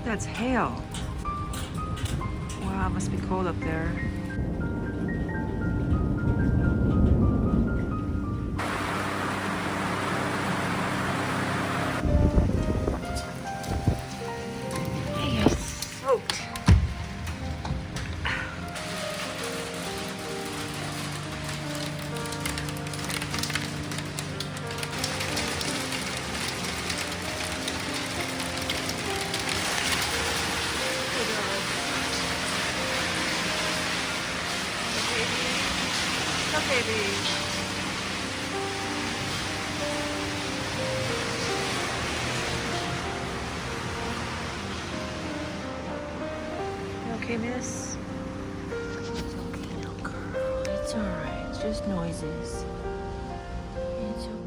That's hail. Wow, it must be cold up there. Hey, I soaked. Baby. You okay, miss? It's okay, little girl. It's alright. It's just noises. It's okay.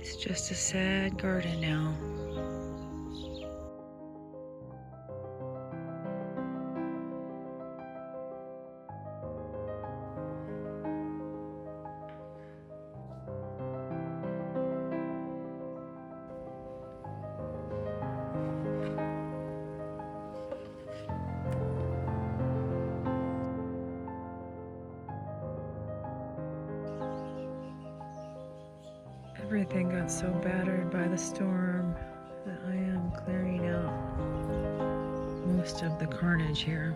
It's just a sad garden now. Everything got so battered by the storm that I am clearing out most of the carnage here.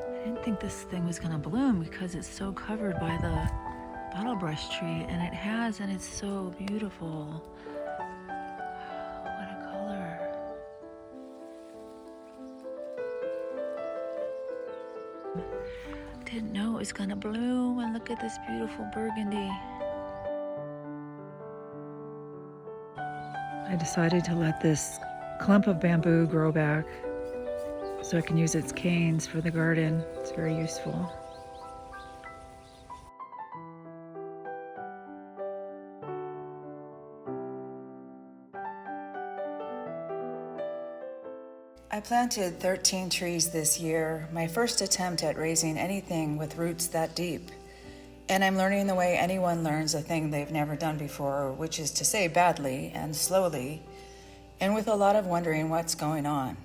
I didn't think this thing was gonna bloom because it's so covered by the bottlebrush tree, and it has, and it's so beautiful. What a color. Didn't know it was gonna bloom, and look at this beautiful burgundy. I decided to let this clump of bamboo grow back so I can use its canes for the garden. It's very useful. I planted 13 trees this year, my first attempt at raising anything with roots that deep. And I'm learning the way anyone learns a thing they've never done before, which is to say badly and slowly, and with a lot of wondering what's going on.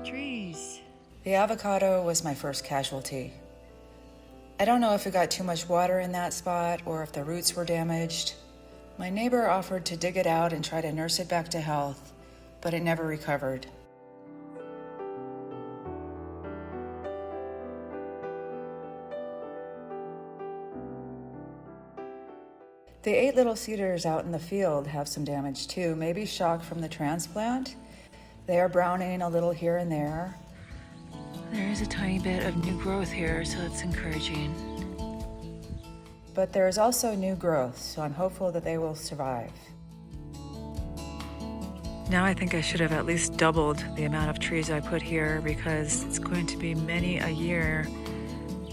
Trees. The avocado was my first casualty. I don't know if it got too much water in that spot or if the roots were damaged. My neighbor offered to dig it out and try to nurse it back to health, but it never recovered. The 8 little cedars out in the field have some damage too, maybe shock from the transplant. They are browning a little here and there. There is a tiny bit of new growth here, so it's encouraging. but there is also new growth, so I'm hopeful that they will survive. Now I think I should have at least doubled the amount of trees I put here, because it's going to be many a year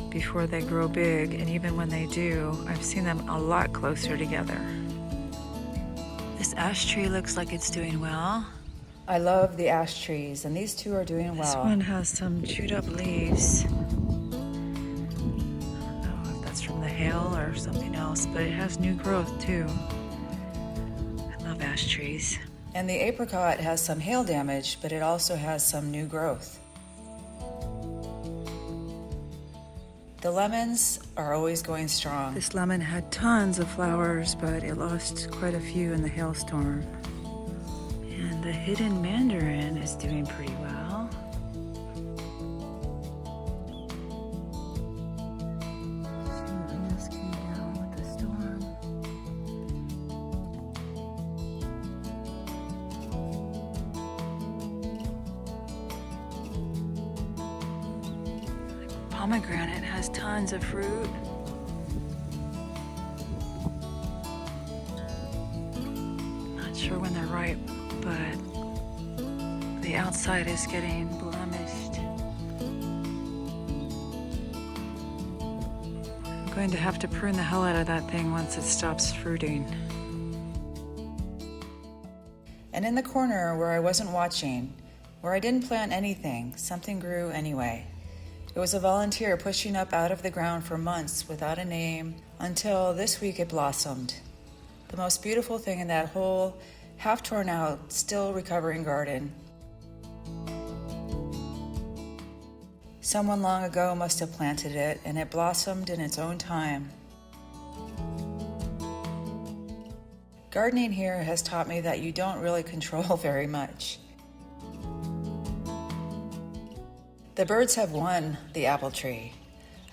before they grow big, and even when they do, I've seen them a lot closer together. This ash tree looks like it's doing well. I love the ash trees, and these two are doing well. This one has some chewed up leaves. I don't know if that's from the hail or something else, but it has new growth too. I love ash trees. And the apricot has some hail damage, but it also has some new growth. The lemons are always going strong. This lemon had tons of flowers, but it lost quite a few in the hailstorm. And the hidden mandarin is doing pretty well. Some leaves came down with the storm. Pomegranate has tons of fruit. Not sure when they're ripe, but the outside is getting blemished. I'm going to have to prune the hell out of that thing once it stops fruiting. And in the corner where I wasn't watching, where I didn't plant anything, something grew anyway. It was a volunteer pushing up out of the ground for months without a name, until this week it blossomed. The most beautiful thing in that whole half torn out, still recovering garden. Someone long ago must have planted it, and it blossomed in its own time. Gardening here has taught me that you don't really control very much. The birds have won the apple tree.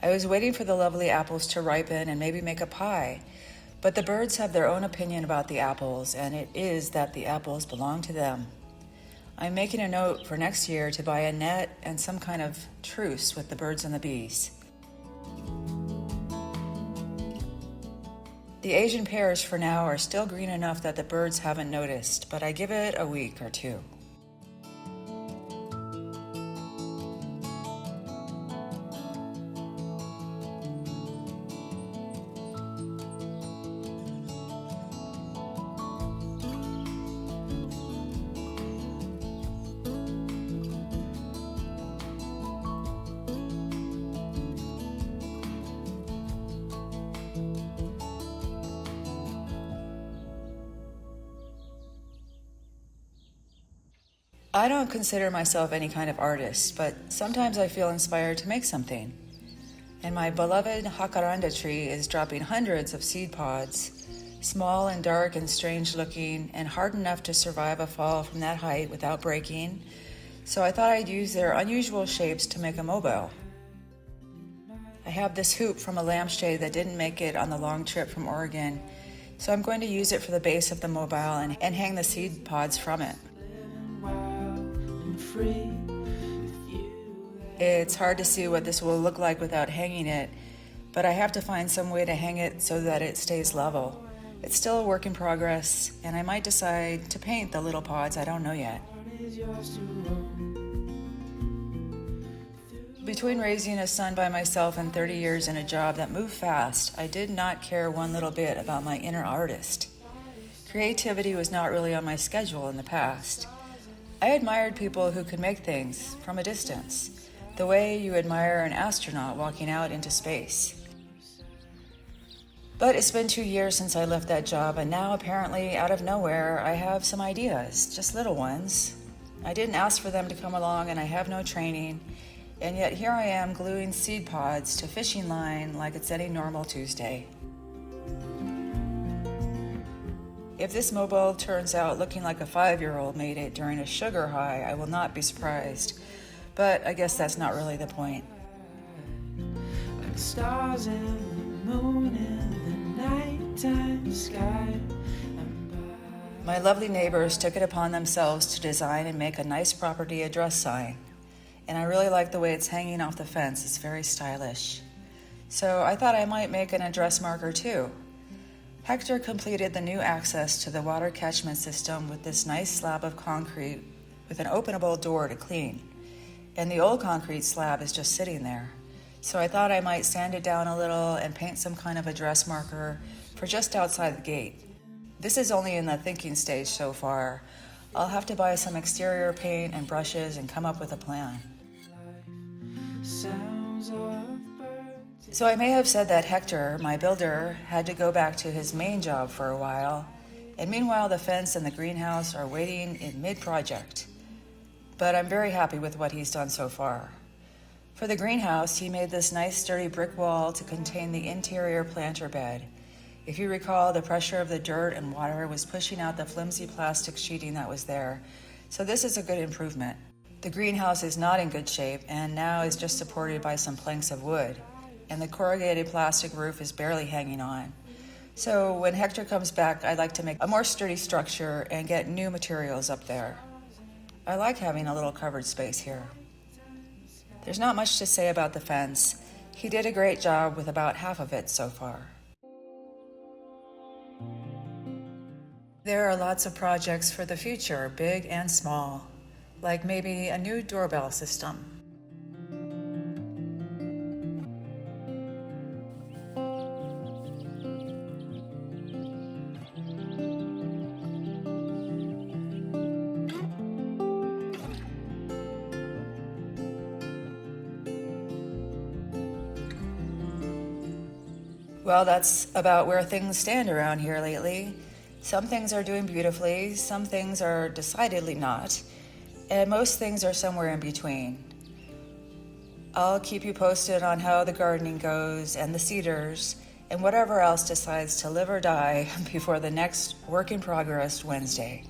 I was waiting for the lovely apples to ripen and maybe make a pie, but the birds have their own opinion about the apples, and it is that the apples belong to them. I'm making a note for next year to buy a net and some kind of truce with the birds and the bees. The Asian pears for now are still green enough that the birds haven't noticed, but I give it a week or two. I don't consider myself any kind of artist, but sometimes I feel inspired to make something. And my beloved jacaranda tree is dropping hundreds of seed pods, small and dark and strange looking, and hard enough to survive a fall from that height without breaking. So I thought I'd use their unusual shapes to make a mobile. I have this hoop from a lampshade that didn't make it on the long trip from Oregon, so I'm going to use it for the base of the mobile and hang the seed pods from it. It's hard to see what this will look like without hanging it, but I have to find some way to hang it so that it stays level. It's still a work in progress, and I might decide to paint the little pods, I don't know yet. Between raising a son by myself and 30 years in a job that moved fast, I did not care one little bit about my inner artist. Creativity was not really on my schedule in the past. I admired people who could make things from a distance, the way you admire an astronaut walking out into space. But it's been 2 years since I left that job, and now apparently out of nowhere I have some ideas, just little ones. I didn't ask for them to come along, and I have no training, and yet here I am gluing seed pods to fishing line like it's any normal Tuesday. If this mobile turns out looking like a 5-year-old made it during a sugar high, I will not be surprised. But I guess that's not really the point. Like the stars and the moon in the nighttime sky. My lovely neighbors took it upon themselves to design and make a nice property address sign. And I really like the way it's hanging off the fence. It's very stylish. So I thought I might make an address marker too. Hector completed the new access to the water catchment system with this nice slab of concrete with an openable door to clean. And the old concrete slab is just sitting there. So I thought I might sand it down a little and paint some kind of address marker for just outside the gate. This is only in the thinking stage so far. I'll have to buy some exterior paint and brushes and come up with a plan. So I may have said that Hector, my builder, had to go back to his main job for a while, and meanwhile the fence and the greenhouse are waiting in mid-project. But I'm very happy with what he's done so far. For the greenhouse, he made this nice sturdy brick wall to contain the interior planter bed. If you recall, the pressure of the dirt and water was pushing out the flimsy plastic sheeting that was there, so this is a good improvement. The greenhouse is not in good shape and now is just supported by some planks of wood, and the corrugated plastic roof is barely hanging on. So when Hector comes back, I'd like to make a more sturdy structure and get new materials up there. I like having a little covered space here. There's not much to say about the fence. He did a great job with about half of it so far. There are lots of projects for the future, big and small, like maybe a new doorbell system. Well, that's about where things stand around here lately. Some things are doing beautifully, some things are decidedly not, and most things are somewhere in between. I'll keep you posted on how the gardening goes and the cedars and whatever else decides to live or die before the next work in progress Wednesday.